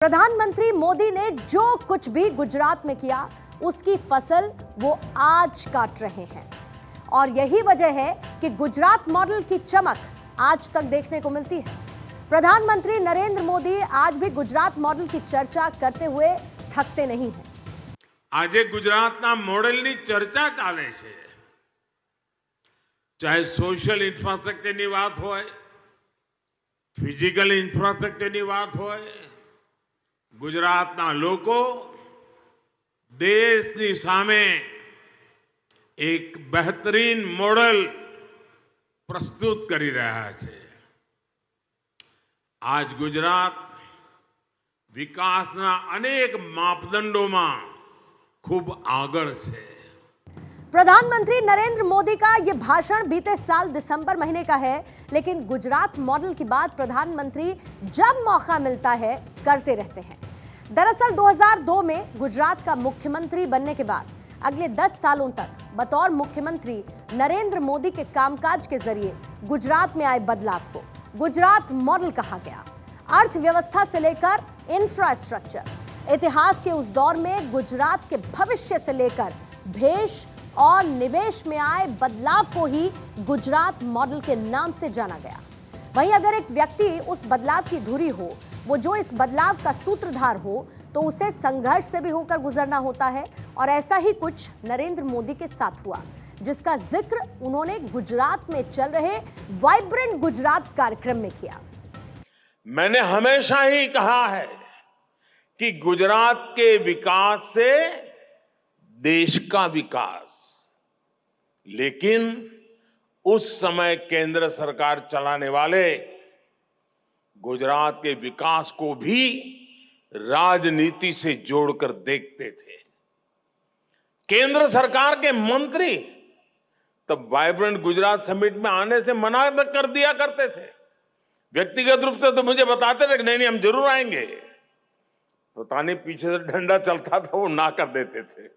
प्रधानमंत्री मोदी ने जो कुछ भी गुजरात में किया उसकी फसल वो आज काट रहे हैं और यही वजह है कि गुजरात मॉडल की चमक आज तक देखने को मिलती है। प्रधानमंत्री नरेंद्र मोदी आज भी गुजरात मॉडल की चर्चा करते हुए थकते नहीं हैं। આજે ગુજરાતના મોડેલની ચર્ચા ચાલે છે, ચાહે સોશિયલ ઇન્ફ્રાસ્ટ્રક્ચરની વાત હોય, ફિઝિકલ ઇન્ફ્રાસ્ટ્રક્ચરની વાત હોય, ગુજરાતના લોકો દેશની સામે એક બહેતરીન મોડેલ પ્રસ્તુત કરી રહ્યા છે। આજ ગુજરાત વિકાસના અનેક માપદંડોમાં खूब आगळ छे। प्रधानमंत्री नरेंद्र मोदी का यह भाषण बीते साल दिसंबर महीने का है, लेकिन गुजरात मॉडल की बात प्रधानमंत्री जब मौका मिलता है करते रहते हैं। दरअसल 2002 में गुजरात का मुख्यमंत्री बनने के बाद अगले 10 सालों तक बतौर मुख्यमंत्री नरेंद्र मोदी के कामकाज के जरिए गुजरात में आए बदलाव को गुजरात मॉडल कहा गया। अर्थव्यवस्था से लेकर इंफ्रास्ट्रक्चर, इतिहास के उस दौर में गुजरात के भविष्य से लेकर भेष और निवेश में आए बदलाव को ही गुजरात मॉडल के नाम से जाना गया। वहीं अगर एक व्यक्ति उस बदलाव की धुरी हो, वो जो इस बदलाव का सूत्रधार हो, तो उसे संघर्ष से भी होकर गुजरना होता है और ऐसा ही कुछ नरेंद्र मोदी के साथ हुआ, जिसका जिक्र उन्होंने गुजरात में चल रहे वाइब्रेंट गुजरात कार्यक्रम में किया। मैंने हमेशा ही कहा है कि गुजरात के विकास से देश का विकास, लेकिन उस समय केंद्र सरकार चलाने वाले गुजरात के विकास को भी राजनीति से जोड़कर देखते थे। केंद्र सरकार के मंत्री तब वाइब्रेंट गुजरात समिट में आने से मना कर दिया करते थे। व्यक्तिगत रूप से तो मुझे बताते थे कि नहीं हम जरूर आएंगे, पता नहीं पीछे से डंडा चलता था, वो ना कर देते थे।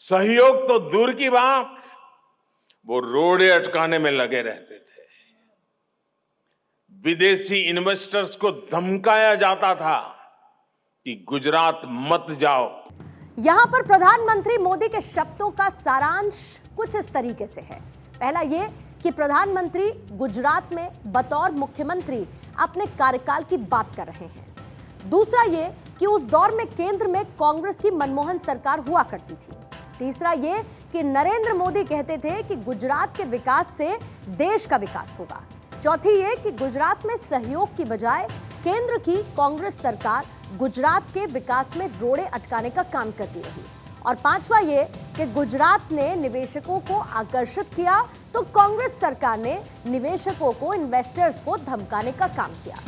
सहयोग तो दूर की बात, वो रोड़े अटकाने में लगे रहते थे। विदेशी इन्वेस्टर्स को धमकाया जाता था कि गुजरात मत जाओ। यहां पर प्रधानमंत्री मोदी के शब्दों का सारांश कुछ इस तरीके से है। पहला ये कि प्रधानमंत्री गुजरात में बतौर मुख्यमंत्री अपने कार्यकाल की बात कर रहे हैं। दूसरा ये कि उस दौर में केंद्र में कांग्रेस की मनमोहन सरकार हुआ करती थी। तीसरा ये कि नरेंद्र मोदी कहते थे कि गुजरात के विकास से देश का विकास होगा। चौथी ये कि गुजरात में सहयोग की बजाय केंद्र की कांग्रेस सरकार गुजरात के विकास में रोड़े अटकाने का काम करती रही। और पांचवा ये कि गुजरात ने निवेशकों को आकर्षित किया तो कांग्रेस सरकार ने निवेशकों को, इन्वेस्टर्स को धमकाने का काम किया।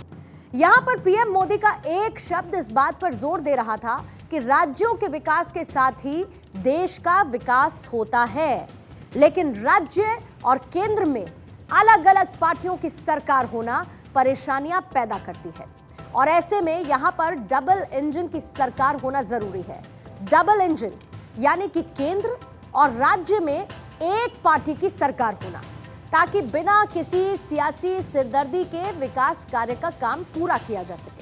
यहां पर पीएम मोदी का एक शब्द इस बात पर जोर दे रहा था कि राज्यों के विकास के साथ ही देश का विकास होता है, लेकिन राज्य और केंद्र में अलग अलग पार्टियों की सरकार होना परेशानियां पैदा करती है और ऐसे में यहां पर डबल इंजन की सरकार होना जरूरी है। डबल इंजन यानी कि केंद्र और राज्य में एक पार्टी की सरकार होना, ताकि बिना किसी सियासी सिरदर्दी के विकास कार्य का काम पूरा किया जा सके।